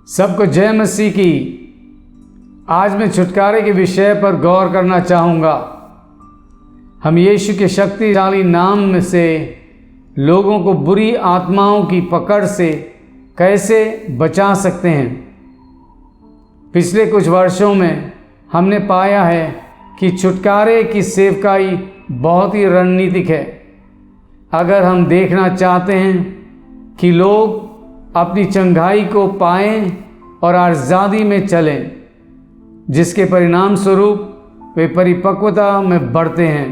सबको जय मसीह की। आज मैं छुटकारे के विषय पर गौर करना चाहूँगा। हम यीशु के शक्तिशाली नाम में से लोगों को बुरी आत्माओं की पकड़ से कैसे बचा सकते हैं। पिछले कुछ वर्षों में हमने पाया है कि छुटकारे की सेवकाई बहुत ही रणनीतिक है। अगर हम देखना चाहते हैं कि लोग अपनी चंगाई को पाएं और आज़ादी में चलें, जिसके परिणाम स्वरूप वे परिपक्वता में बढ़ते हैं।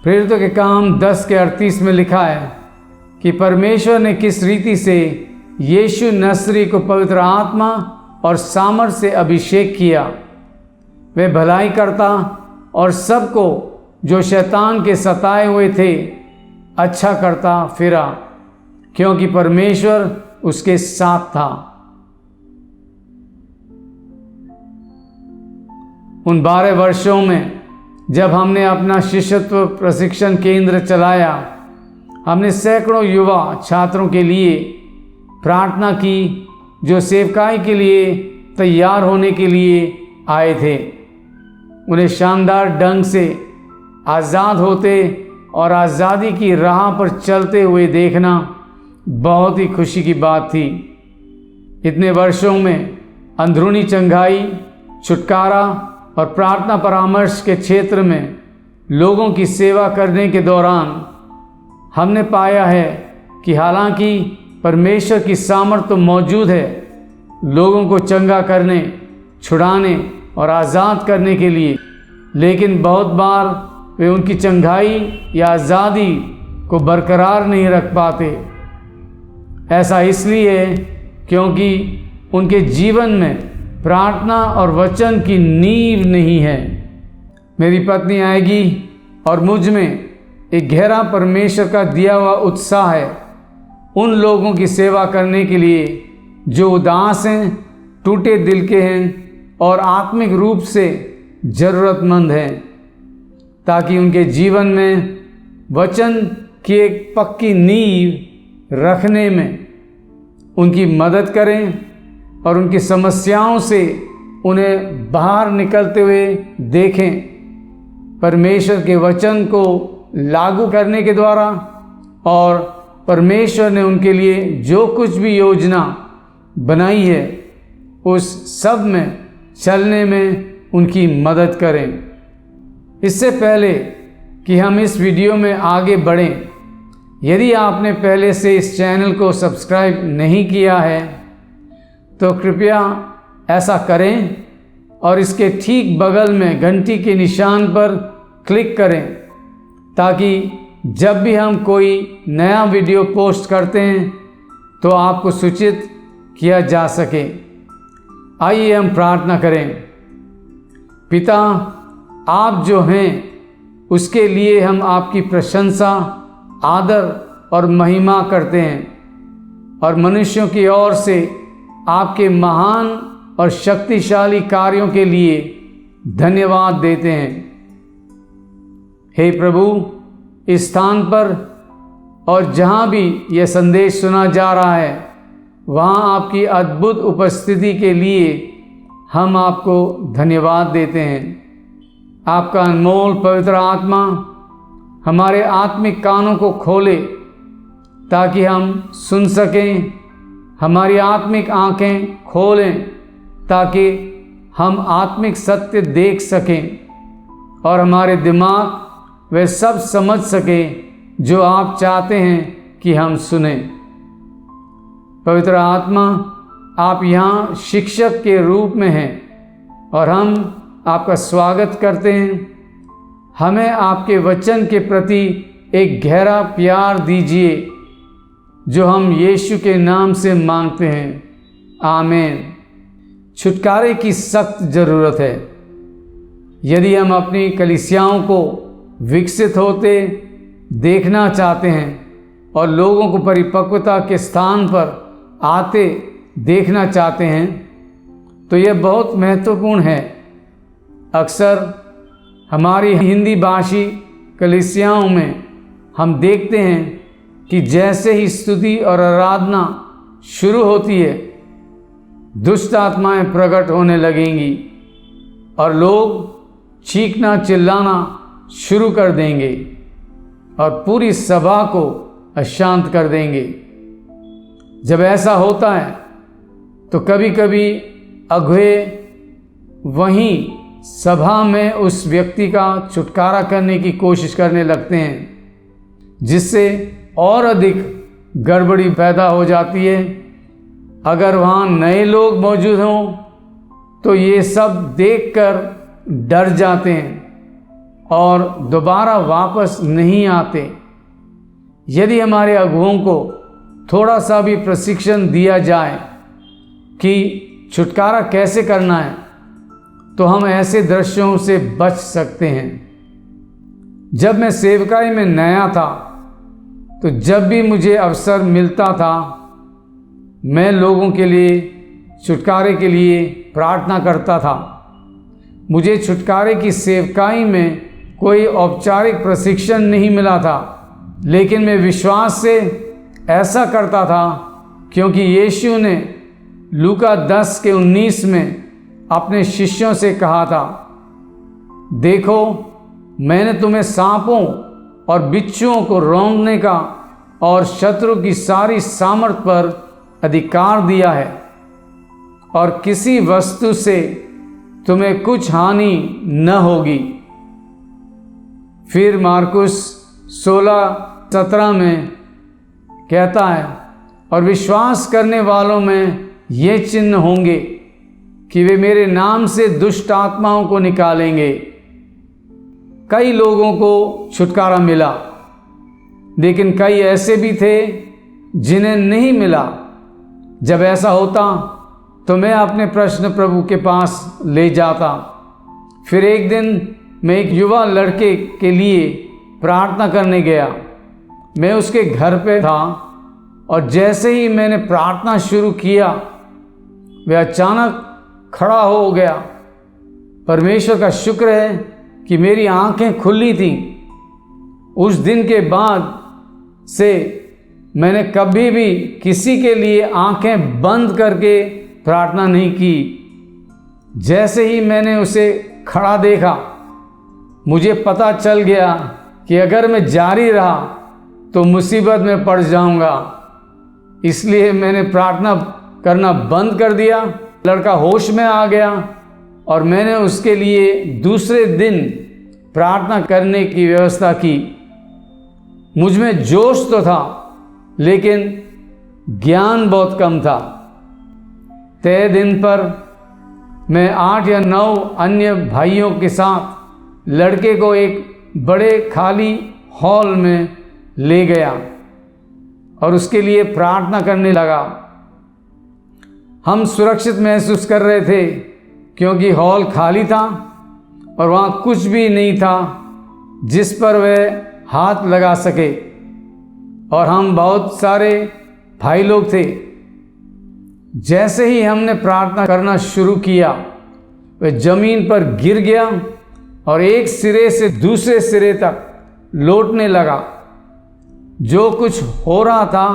प्रेरितों के काम 10:38 में लिखा है कि परमेश्वर ने किस रीति से यीशु नसरी को पवित्र आत्मा और सामर्थ से अभिषेक किया। वे भलाई करता और सबको जो शैतान के सताए हुए थे अच्छा करता फिरा, क्योंकि परमेश्वर उसके साथ था। उन 12 वर्षों में जब हमने अपना शिष्यत्व प्रशिक्षण केंद्र चलाया, हमने सैकड़ों युवा छात्रों के लिए प्रार्थना की जो सेवकाई के लिए तैयार होने के लिए आए थे। उन्हें शानदार ढंग से आज़ाद होते और आज़ादी की राह पर चलते हुए देखना बहुत ही खुशी की बात थी। इतने वर्षों में अंदरूनी चंगाई, छुटकारा और प्रार्थना परामर्श के क्षेत्र में लोगों की सेवा करने के दौरान हमने पाया है कि हालांकि परमेश्वर की सामर्थ तो मौजूद है लोगों को चंगा करने, छुड़ाने और आज़ाद करने के लिए, लेकिन बहुत बार वे उनकी चंगाई या आज़ादी को बरकरार नहीं रख पाते। ऐसा इसलिए क्योंकि उनके जीवन में प्रार्थना और वचन की नींव नहीं है। मेरी पत्नी आएगी और मुझ में एक गहरा परमेश्वर का दिया हुआ उत्साह है उन लोगों की सेवा करने के लिए जो उदास हैं, टूटे दिल के हैं और आत्मिक रूप से ज़रूरतमंद हैं, ताकि उनके जीवन में वचन की एक पक्की नींव रखने में उनकी मदद करें और उनकी समस्याओं से उन्हें बाहर निकलते हुए देखें। परमेश्वर के वचन को लागू करने के द्वारा और परमेश्वर ने उनके लिए जो कुछ भी योजना बनाई है उस सब में चलने में उनकी मदद करें। इससे पहले कि हम इस वीडियो में आगे बढ़ें, यदि आपने पहले से इस चैनल को सब्सक्राइब नहीं किया है तो कृपया ऐसा करें और इसके ठीक बगल में घंटी के निशान पर क्लिक करें, ताकि जब भी हम कोई नया वीडियो पोस्ट करते हैं तो आपको सूचित किया जा सके। आइए हम प्रार्थना करें। पिता, आप जो हैं उसके लिए हम आपकी प्रशंसा, आदर और महिमा करते हैं और मनुष्यों की ओर से आपके महान और शक्तिशाली कार्यों के लिए धन्यवाद देते हैं। हे प्रभु, इस स्थान पर और जहाँ भी यह संदेश सुना जा रहा है वहाँ आपकी अद्भुत उपस्थिति के लिए हम आपको धन्यवाद देते हैं। आपका अनमोल पवित्र आत्मा हमारे आत्मिक कानों को खोले ताकि हम सुन सकें, हमारी आत्मिक आँखें खोलें ताकि हम आत्मिक सत्य देख सकें और हमारे दिमाग वे सब समझ सकें जो आप चाहते हैं कि हम सुनें। पवित्र आत्मा, आप यहाँ शिक्षक के रूप में हैं और हम आपका स्वागत करते हैं। हमें आपके वचन के प्रति एक गहरा प्यार दीजिए जो हम यीशु के नाम से मांगते हैं, आमीन। छुटकारे की सख्त ज़रूरत है। यदि हम अपनी कलीसियाओं को विकसित होते देखना चाहते हैं और लोगों को परिपक्वता के स्थान पर आते देखना चाहते हैं तो यह बहुत महत्वपूर्ण है। अक्सर हमारी हिंदी भाषी कलीसियाओं में हम देखते हैं कि जैसे ही स्तुति और आराधना शुरू होती है, दुष्ट आत्माएं प्रकट होने लगेंगी और लोग चीखना चिल्लाना शुरू कर देंगे और पूरी सभा को अशांत कर देंगे। जब ऐसा होता है तो कभी कभी अगुए वहीं सभा में उस व्यक्ति का छुटकारा करने की कोशिश करने लगते हैं, जिससे और अधिक गड़बड़ी पैदा हो जाती है। अगर वहाँ नए लोग मौजूद हों तो ये सब देखकर डर जाते हैं और दोबारा वापस नहीं आते। यदि हमारे अगुओं को थोड़ा सा भी प्रशिक्षण दिया जाए कि छुटकारा कैसे करना है, तो हम ऐसे दृश्यों से बच सकते हैं। जब मैं सेवकाई में नया था तो जब भी मुझे अवसर मिलता था, मैं लोगों के लिए छुटकारे के लिए प्रार्थना करता था। मुझे छुटकारे की सेवकाई में कोई औपचारिक प्रशिक्षण नहीं मिला था, लेकिन मैं विश्वास से ऐसा करता था क्योंकि यीशु ने लूका 10:19 में अपने शिष्यों से कहा था, देखो मैंने तुम्हें सांपों और बिच्छुओं को रौंदने का और शत्रु की सारी सामर्थ पर अधिकार दिया है और किसी वस्तु से तुम्हें कुछ हानि न होगी। फिर मार्कुस 16:17 में कहता है, और विश्वास करने वालों में ये चिन्ह होंगे कि वे मेरे नाम से दुष्ट आत्माओं को निकालेंगे। कई लोगों को छुटकारा मिला, लेकिन कई ऐसे भी थे जिन्हें नहीं मिला। जब ऐसा होता तो मैं अपने प्रश्न प्रभु के पास ले जाता। फिर एक दिन मैं एक युवा लड़के के लिए प्रार्थना करने गया। मैं उसके घर पे था और जैसे ही मैंने प्रार्थना शुरू किया, वह अचानक खड़ा हो गया। परमेश्वर का शुक्र है कि मेरी आंखें खुली थीं। उस दिन के बाद से मैंने कभी भी किसी के लिए आंखें बंद करके प्रार्थना नहीं की। जैसे ही मैंने उसे खड़ा देखा, मुझे पता चल गया कि अगर मैं जारी रहा तो मुसीबत में पड़ जाऊंगा। इसलिए मैंने प्रार्थना करना बंद कर दिया। लड़का होश में आ गया और मैंने उसके लिए दूसरे दिन प्रार्थना करने की व्यवस्था की। मुझ में जोश तो था, लेकिन ज्ञान बहुत कम था। तय दिन पर मैं 8 या 9 अन्य भाइयों के साथ लड़के को एक बड़े खाली हॉल में ले गया और उसके लिए प्रार्थना करने लगा। हम सुरक्षित महसूस कर रहे थे क्योंकि हॉल खाली था और वहाँ कुछ भी नहीं था जिस पर वह हाथ लगा सके, और हम बहुत सारे भाई लोग थे। जैसे ही हमने प्रार्थना करना शुरू किया, वह जमीन पर गिर गया और एक सिरे से दूसरे सिरे तक लौटने लगा। जो कुछ हो रहा था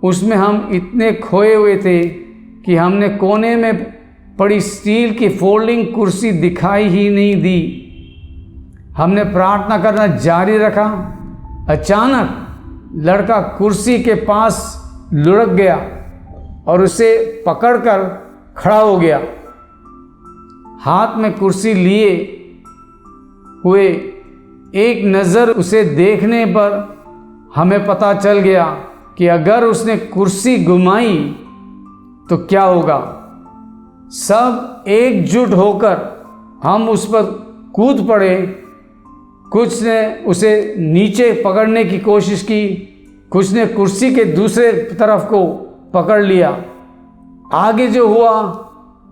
उसमें हम इतने खोए हुए थे कि हमने कोने में पड़ी स्टील की फोल्डिंग कुर्सी दिखाई ही नहीं दी। हमने प्रार्थना करना जारी रखा। अचानक लड़का कुर्सी के पास लुढ़क गया और उसे पकड़कर खड़ा हो गया। हाथ में कुर्सी लिए हुए एक नज़र उसे देखने पर हमें पता चल गया कि अगर उसने कुर्सी घुमाई तो क्या होगा। सब एकजुट होकर हम उस पर कूद पड़े। कुछ ने उसे नीचे पकड़ने की कोशिश की, कुछ ने कुर्सी के दूसरे तरफ को पकड़ लिया। आगे जो हुआ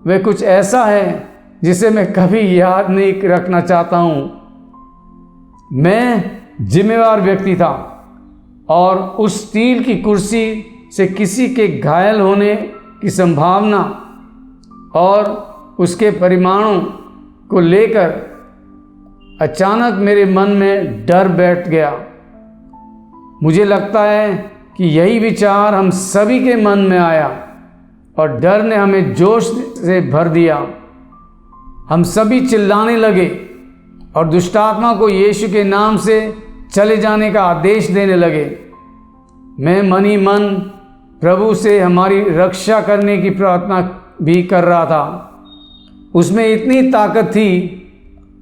वह कुछ ऐसा है जिसे मैं कभी याद नहीं रखना चाहता हूँ। मैं जिम्मेवार व्यक्ति था और उस स्टील की कुर्सी से किसी के घायल होने की संभावना और उसके परिणामों को लेकर अचानक मेरे मन में डर बैठ गया। मुझे लगता है कि यही विचार हम सभी के मन में आया और डर ने हमें जोश से भर दिया। हम सभी चिल्लाने लगे और दुष्टात्मा को यीशु के नाम से चले जाने का आदेश देने लगे। मैं मन ही मन प्रभु से हमारी रक्षा करने की प्रार्थना भी कर रहा था। उसमें इतनी ताकत थी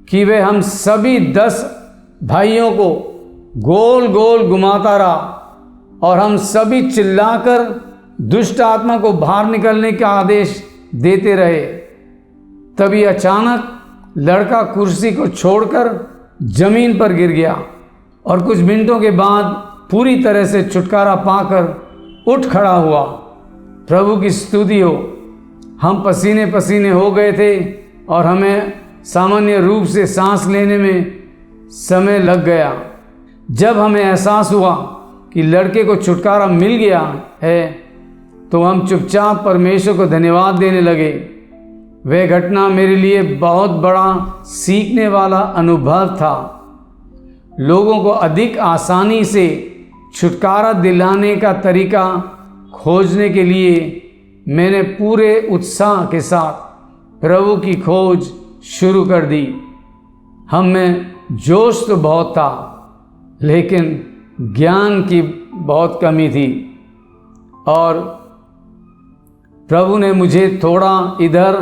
कि वह हम सभी 10 भाइयों को गोल गोल घुमाता रहा और हम सभी चिल्लाकर दुष्ट आत्मा को बाहर निकलने का आदेश देते रहे। तभी अचानक लड़का कुर्सी को छोड़कर जमीन पर गिर गया और कुछ मिनटों के बाद पूरी तरह से छुटकारा पाकर उठ खड़ा हुआ। प्रभु की स्तुति हो। हम पसीने पसीने हो गए थे और हमें सामान्य रूप से सांस लेने में समय लग गया। जब हमें एहसास हुआ कि लड़के को छुटकारा मिल गया है तो हम चुपचाप परमेश्वर को धन्यवाद देने लगे। वह घटना मेरे लिए बहुत बड़ा सीखने वाला अनुभव था। लोगों को अधिक आसानी से छुटकारा दिलाने का तरीका खोजने के लिए मैंने पूरे उत्साह के साथ प्रभु की खोज शुरू कर दी। हम में जोश तो बहुत था, लेकिन ज्ञान की बहुत कमी थी और प्रभु ने मुझे थोड़ा इधर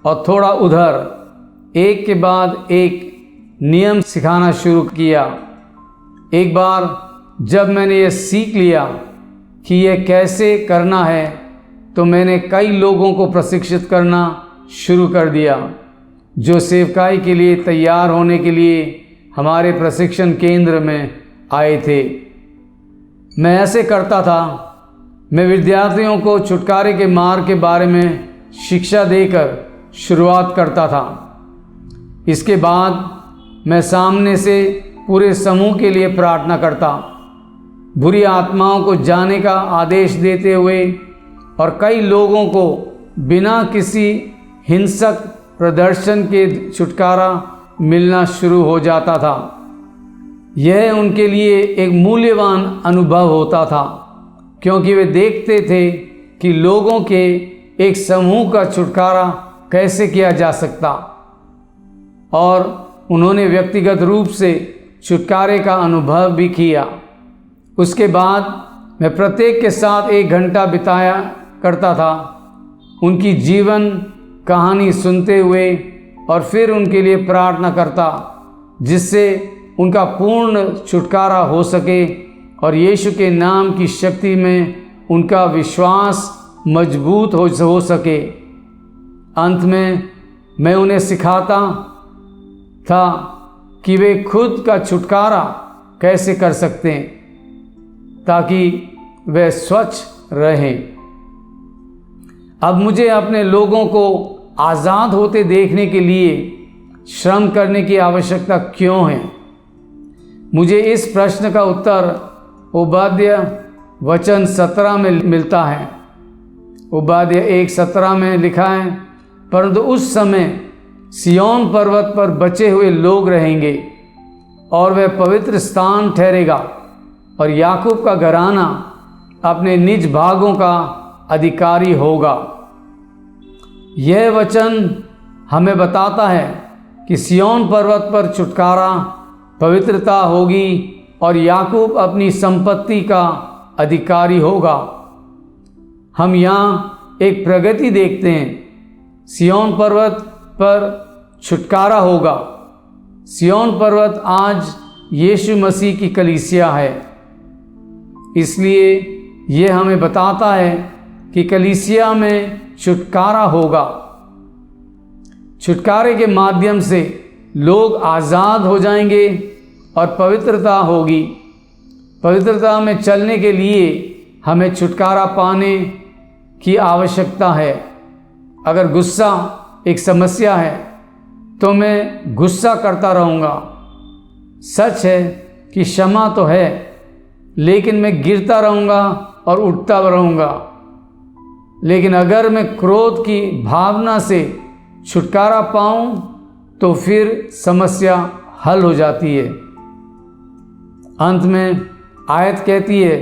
और थोड़ा उधर एक के बाद एक नियम सिखाना शुरू किया। एक बार जब मैंने ये सीख लिया कि यह कैसे करना है तो मैंने कई लोगों को प्रशिक्षित करना शुरू कर दिया जो सेवकाई के लिए तैयार होने के लिए हमारे प्रशिक्षण केंद्र में आए थे। मैं ऐसे करता था। मैं विद्यार्थियों को छुटकारे के मार्ग के बारे में शिक्षा देकर शुरुआत करता था। इसके बाद मैं सामने से पूरे समूह के लिए प्रार्थना करता, बुरी आत्माओं को जाने का आदेश देते हुए और कई लोगों को बिना किसी हिंसक प्रदर्शन के छुटकारा मिलना शुरू हो जाता था। यह उनके लिए एक मूल्यवान अनुभव होता था क्योंकि वे देखते थे कि लोगों के एक समूह का छुटकारा कैसे किया जा सकता और उन्होंने व्यक्तिगत रूप से छुटकारे का अनुभव भी किया। उसके बाद मैं प्रत्येक के साथ 1 घंटा बिताया करता था, उनकी जीवन कहानी सुनते हुए और फिर उनके लिए प्रार्थना करता जिससे उनका पूर्ण छुटकारा हो सके और यीशु के नाम की शक्ति में उनका विश्वास मजबूत हो सके। अंत में मैं उन्हें सिखाता था कि वे खुद का छुटकारा कैसे कर सकते हैं ताकि वे स्वच्छ रहें। अब मुझे अपने लोगों को आज़ाद होते देखने के लिए श्रम करने की आवश्यकता क्यों है? मुझे इस प्रश्न का उत्तर उपाध्याय वचन 17 में मिलता है। उपाध्याय 1:17 में लिखा है, परंतु उस समय सिय्योन पर्वत पर बचे हुए लोग रहेंगे और वह पवित्र स्थान ठहरेगा और याकूब का घराना अपने निज भागों का अधिकारी होगा। यह वचन हमें बताता है कि सिय्योन पर्वत पर छुटकारा, पवित्रता होगी और याकूब अपनी संपत्ति का अधिकारी होगा। हम यहाँ एक प्रगति देखते हैं। सिय्योन पर्वत पर छुटकारा होगा। सिय्योन पर्वत आज यीशु मसीह की कलीसिया है। इसलिए यह हमें बताता है कि कलीसिया में छुटकारा होगा। छुटकारे के माध्यम से लोग आज़ाद हो जाएंगे और पवित्रता होगी। पवित्रता में चलने के लिए हमें छुटकारा पाने की आवश्यकता है। अगर गुस्सा एक समस्या है तो मैं गुस्सा करता रहूँगा। सच है कि क्षमा तो है, लेकिन मैं गिरता रहूँगा और उठता रहूँगा। लेकिन अगर मैं क्रोध की भावना से छुटकारा पाऊँ तो फिर समस्या हल हो जाती है। अंत में आयत कहती है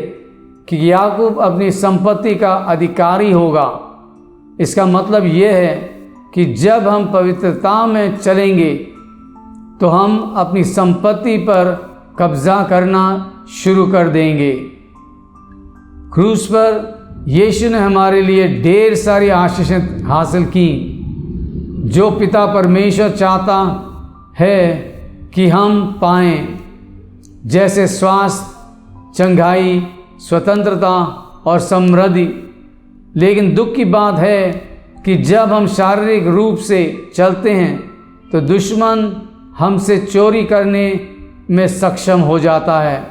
कि याकूब अपनी संपत्ति का अधिकारी होगा। इसका मतलब यह है कि जब हम पवित्रता में चलेंगे तो हम अपनी संपत्ति पर कब्जा करना शुरू कर देंगे। क्रूस पर यीशु ने हमारे लिए ढेर सारी आशीषें हासिल की जो पिता परमेश्वर चाहता है कि हम पाएं, जैसे स्वास्थ्य, चंगाई, स्वतंत्रता और समृद्धि। लेकिन दुख की बात है कि जब हम शारीरिक रूप से चलते हैं तो दुश्मन हमसे चोरी करने में सक्षम हो जाता है।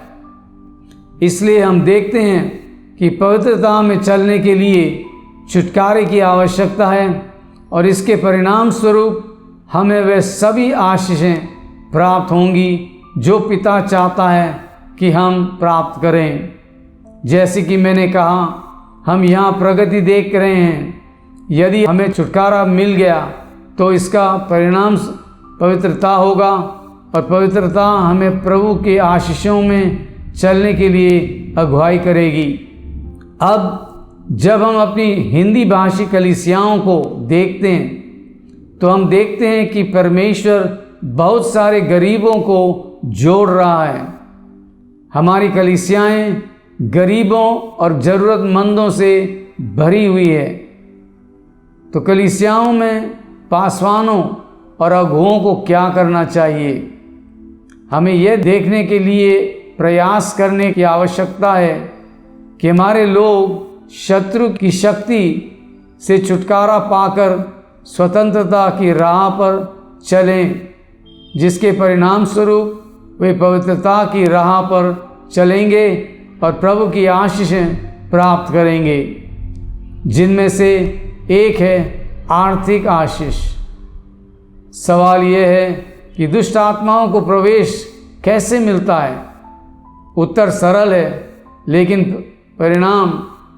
इसलिए हम देखते हैं कि पवित्रता में चलने के लिए छुटकारे की आवश्यकता है और इसके परिणाम स्वरूप हमें वे सभी आशीषें प्राप्त होंगी जो पिता चाहता है कि हम प्राप्त करें। जैसे कि मैंने कहा, हम यहाँ प्रगति देख रहे हैं। यदि हमें छुटकारा मिल गया तो इसका परिणाम पवित्रता होगा और पवित्रता हमें प्रभु के आशीषों में चलने के लिए अगुवाई करेगी। अब जब हम अपनी हिंदी भाषी कलीसियाओं को देखते हैं तो हम देखते हैं कि परमेश्वर बहुत सारे गरीबों को जोड़ रहा है। हमारी कलीसियाएं गरीबों और ज़रूरतमंदों से भरी हुई है। तो कलीसियाओं में पासवानों और अगुओं को क्या करना चाहिए? हमें यह देखने के लिए प्रयास करने की आवश्यकता है कि हमारे लोग शत्रु की शक्ति से छुटकारा पाकर स्वतंत्रता की राह पर चलें, जिसके परिणाम स्वरूप वे पवित्रता की राह पर चलेंगे और प्रभु की आशीषें प्राप्त करेंगे, जिनमें से एक है आर्थिक आशीष। सवाल यह है कि दुष्ट आत्माओं को प्रवेश कैसे मिलता है? उत्तर सरल है लेकिन परिणाम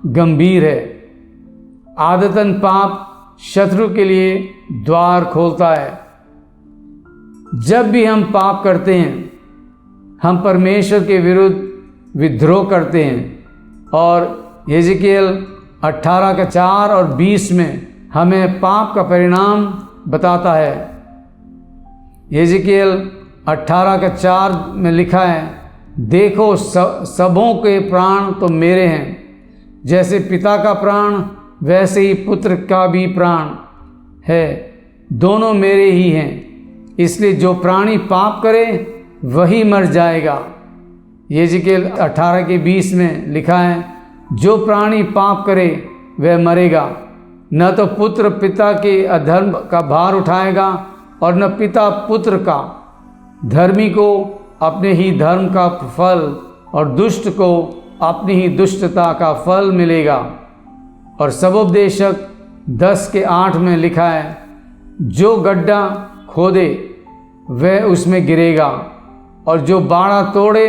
गंभीर है। आदतन पाप शत्रु के लिए द्वार खोलता है। जब भी हम पाप करते हैं हम परमेश्वर के विरुद्ध विद्रोह करते हैं और यहेजकेल 18:4 और 20 में हमें पाप का परिणाम बताता है। यहेजकेल 18:4 में लिखा है, देखो सबों के प्राण तो मेरे हैं, जैसे पिता का प्राण वैसे ही पुत्र का भी प्राण है, दोनों मेरे ही हैं। इसलिए जो प्राणी पाप करे वही मर जाएगा। यहेजकेल 18:20 में लिखा है, जो प्राणी पाप करे वह मरेगा। न तो पुत्र पिता के अधर्म का भार उठाएगा और न पिता पुत्र का। धर्मी को अपने ही धर्म का फल और दुष्ट को अपनी ही दुष्टता का फल मिलेगा। और सबोपदेशक 10:8 में लिखा है, जो गड्ढा खोदे वह उसमें गिरेगा और जो बाड़ा तोड़े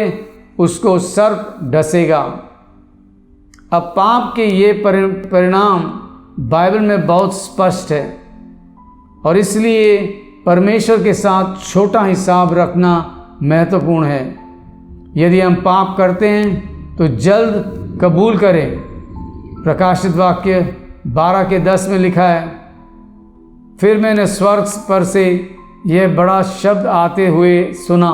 उसको सर्प डसेगा। अब पाप के ये परिणाम बाइबल में बहुत स्पष्ट है और इसलिए परमेश्वर के साथ छोटा हिसाब रखना महत्वपूर्ण है। यदि हम पाप करते हैं तो जल्द कबूल करें। प्रकाशित वाक्य 12:10 में लिखा है, फिर मैंने स्वर्ग पर से यह बड़ा शब्द आते हुए सुना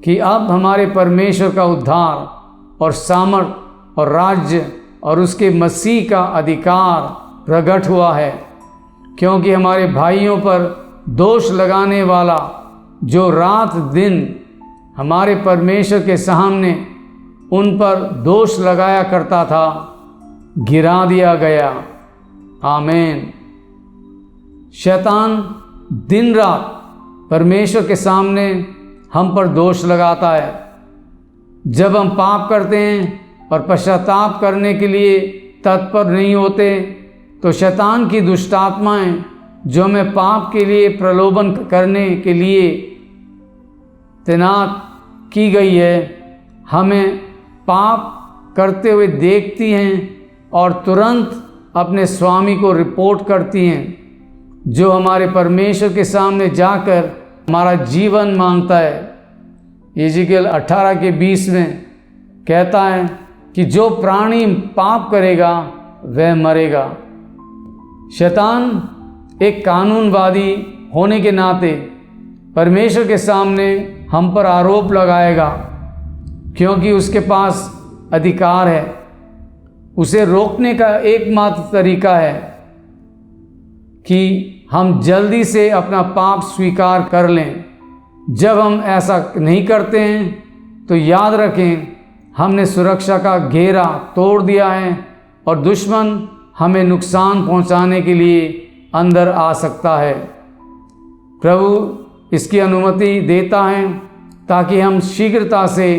कि अब हमारे परमेश्वर का उद्धार और सामर्थ और राज्य और उसके मसीह का अधिकार प्रकट हुआ है, क्योंकि हमारे भाइयों पर दोष लगाने वाला जो रात दिन हमारे परमेश्वर के सामने उन पर दोष लगाया करता था, गिरा दिया गया। आमीन। शैतान दिन रात परमेश्वर के सामने हम पर दोष लगाता है। जब हम पाप करते हैं और पश्चाताप करने के लिए तत्पर नहीं होते तो शैतान की दुष्ट आत्माएं जो हमें पाप के लिए प्रलोभन करने के लिए तैनात की गई है, हमें पाप करते हुए देखती हैं और तुरंत अपने स्वामी को रिपोर्ट करती हैं, जो हमारे परमेश्वर के सामने जाकर हमारा जीवन मांगता है। यहेजकेल 18:20 में कहता है कि जो प्राणी पाप करेगा वह मरेगा। शैतान एक कानूनवादी होने के नाते परमेश्वर के सामने हम पर आरोप लगाएगा, क्योंकि उसके पास अधिकार है। उसे रोकने का एकमात्र तरीका है कि हम जल्दी से अपना पाप स्वीकार कर लें। जब हम ऐसा नहीं करते हैं तो याद रखें, हमने सुरक्षा का घेरा तोड़ दिया है और दुश्मन हमें नुकसान पहुंचाने के लिए अंदर आ सकता है। प्रभु इसकी अनुमति देता है ताकि हम शीघ्रता से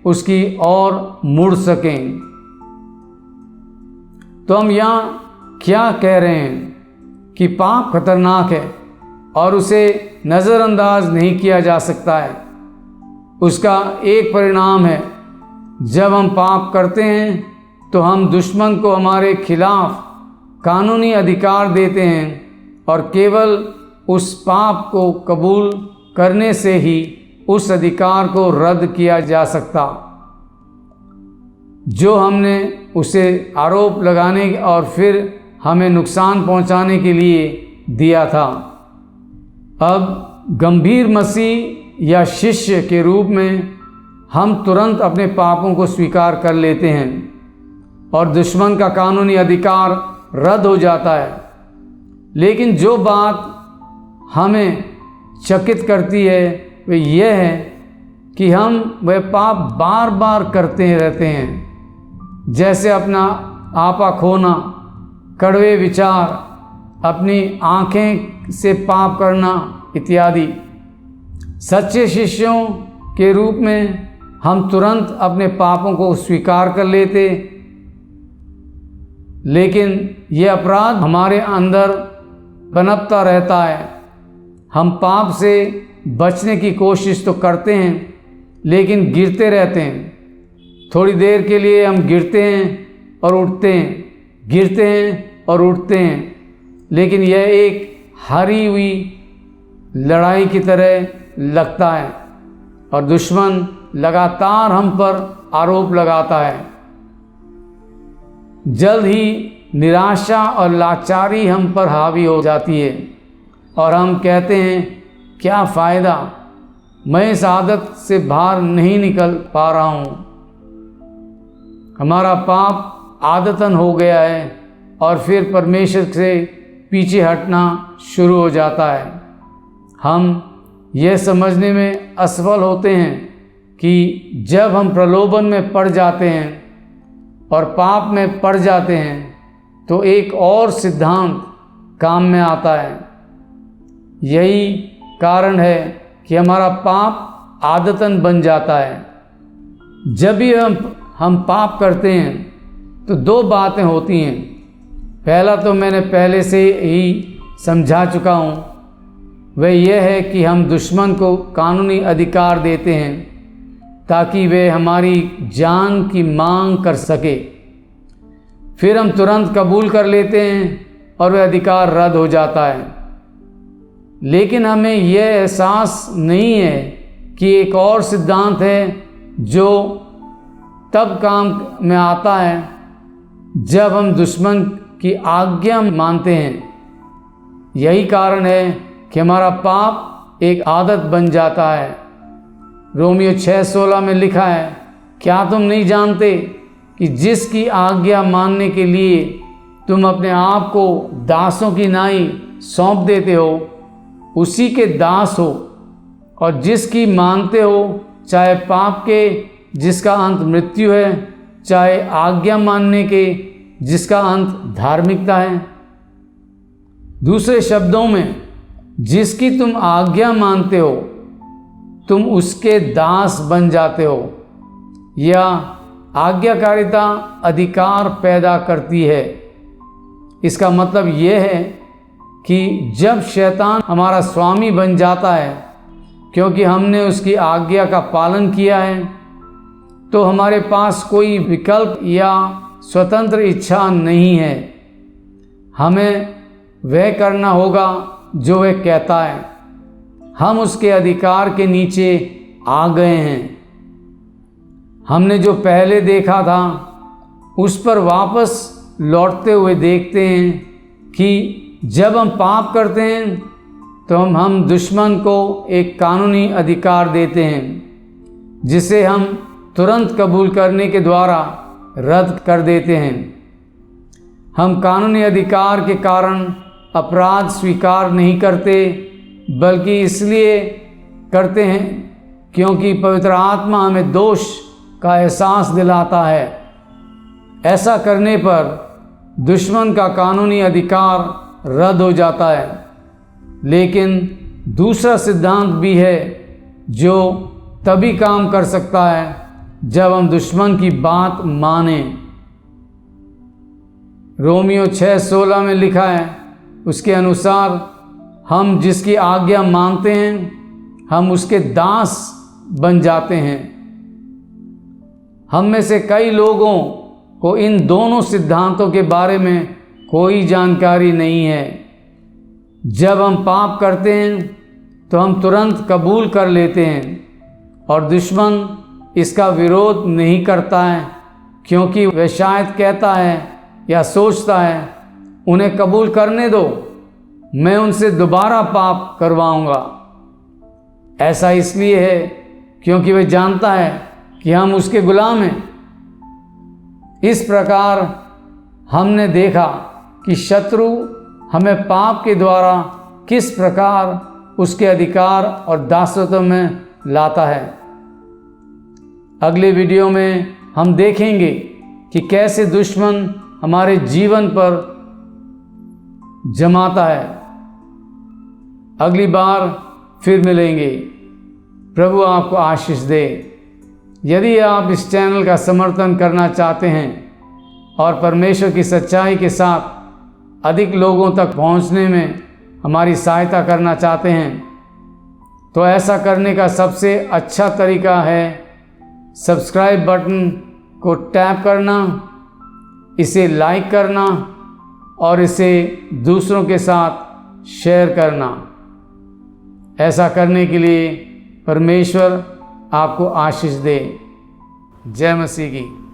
उसकी ओर मुड़ सकें। तो हम यहाँ क्या कह रहे हैं कि पाप खतरनाक है और उसे नज़रअंदाज नहीं किया जा सकता है। उसका एक परिणाम है, जब हम पाप करते हैं तो हम दुश्मन को हमारे खिलाफ कानूनी अधिकार देते हैं और केवल उस पाप को कबूल करने से ही उस अधिकार को रद्द किया जा सकता जो हमने उसे आरोप लगाने और फिर हमें नुकसान पहुंचाने के लिए दिया था। अब गंभीर मसीह या शिष्य के रूप में हम तुरंत अपने पापों को स्वीकार कर लेते हैं और दुश्मन का कानूनी अधिकार रद्द हो जाता है। लेकिन जो बात हमें चकित करती है वह यह है कि हम वह पाप बार बार करते रहते हैं, जैसे अपना आपा खोना, कड़वे विचार, अपनी आँखें से पाप करना इत्यादि। सच्चे शिष्यों के रूप में हम तुरंत अपने पापों को स्वीकार कर लेते, लेकिन यह अपराध हमारे अंदर पनपता रहता है। हम पाप से बचने की कोशिश तो करते हैं, लेकिन गिरते रहते हैं। थोड़ी देर के लिए हम गिरते हैं और उठते हैं, गिरते हैं और उठते हैं, लेकिन यह एक हारी हुई लड़ाई की तरह लगता है और दुश्मन लगातार हम पर आरोप लगाता है। जल्द ही निराशा और लाचारी हम पर हावी हो जाती है और हम कहते हैं, क्या फ़ायदा, मैं इस आदत से बाहर नहीं निकल पा रहा हूँ। हमारा पाप आदतन हो गया है और फिर परमेश्वर से पीछे हटना शुरू हो जाता है। हम यह समझने में असफल होते हैं कि जब हम प्रलोभन में पड़ जाते हैं और पाप में पड़ जाते हैं तो एक और सिद्धांत काम में आता है। यही कारण है कि हमारा पाप आदतन बन जाता है। जब भी हम पाप करते हैं तो दो बातें होती हैं। पहला तो मैंने पहले से ही समझा चुका हूँ, वह यह है कि हम दुश्मन को कानूनी अधिकार देते हैं ताकि वे हमारी जान की मांग कर सके। फिर हम तुरंत कबूल कर लेते हैं और वह अधिकार रद्द हो जाता है। लेकिन हमें यह एहसास नहीं है कि एक और सिद्धांत है जो तब काम में आता है जब हम दुश्मन की आज्ञा मानते हैं। यही कारण है कि हमारा पाप एक आदत बन जाता है। रोमियो 6:16 में लिखा है, क्या तुम नहीं जानते कि जिसकी आज्ञा मानने के लिए तुम अपने आप को दासों की नाई सौंप देते हो उसी के दास हो, और जिसकी मानते हो, चाहे पाप के जिसका अंत मृत्यु है, चाहे आज्ञा मानने के जिसका अंत धार्मिकता है। दूसरे शब्दों में, जिसकी तुम आज्ञा मानते हो तुम उसके दास बन जाते हो, या आज्ञाकारिता अधिकार पैदा करती है। इसका मतलब यह है कि जब शैतान हमारा स्वामी बन जाता है क्योंकि हमने उसकी आज्ञा का पालन किया है, तो हमारे पास कोई विकल्प या स्वतंत्र इच्छा नहीं है। हमें वह करना होगा जो वह कहता है। हम उसके अधिकार के नीचे आ गए हैं। हमने जो पहले देखा था उस पर वापस लौटते हुए देखते हैं कि जब हम पाप करते हैं तो हम दुश्मन को एक कानूनी अधिकार देते हैं जिसे हम तुरंत कबूल करने के द्वारा रद्द कर देते हैं। हम कानूनी अधिकार के कारण अपराध स्वीकार नहीं करते, बल्कि इसलिए करते हैं क्योंकि पवित्र आत्मा हमें दोष का एहसास दिलाता है। ऐसा करने पर दुश्मन का कानूनी अधिकार रद्द हो जाता है। लेकिन दूसरा सिद्धांत भी है जो तभी काम कर सकता है जब हम दुश्मन की बात मानें। रोमियो 6:16 में लिखा है, उसके अनुसार हम जिसकी आज्ञा मानते हैं हम उसके दास बन जाते हैं। हम में से कई लोगों को इन दोनों सिद्धांतों के बारे में कोई जानकारी नहीं है। जब हम पाप करते हैं तो हम तुरंत कबूल कर लेते हैं और दुश्मन इसका विरोध नहीं करता है, क्योंकि वह शायद कहता है या सोचता है, उन्हें कबूल करने दो, मैं उनसे दोबारा पाप करवाऊंगा। ऐसा इसलिए है क्योंकि वह जानता है कि हम उसके गुलाम हैं। इस प्रकार हमने देखा कि शत्रु हमें पाप के द्वारा किस प्रकार उसके अधिकार और दासत्व में लाता है। अगले वीडियो में हम देखेंगे कि कैसे दुश्मन हमारे जीवन पर जमाता है। अगली बार फिर मिलेंगे। प्रभु आपको आशीष दे। यदि आप इस चैनल का समर्थन करना चाहते हैं और परमेश्वर की सच्चाई के साथ अधिक लोगों तक पहुंचने में हमारी सहायता करना चाहते हैं, तो ऐसा करने का सबसे अच्छा तरीका है सब्सक्राइब बटन को टैप करना, इसे लाइक करना और इसे दूसरों के साथ शेयर करना। ऐसा करने के लिए परमेश्वर आपको आशीष दे। जय मसीह की।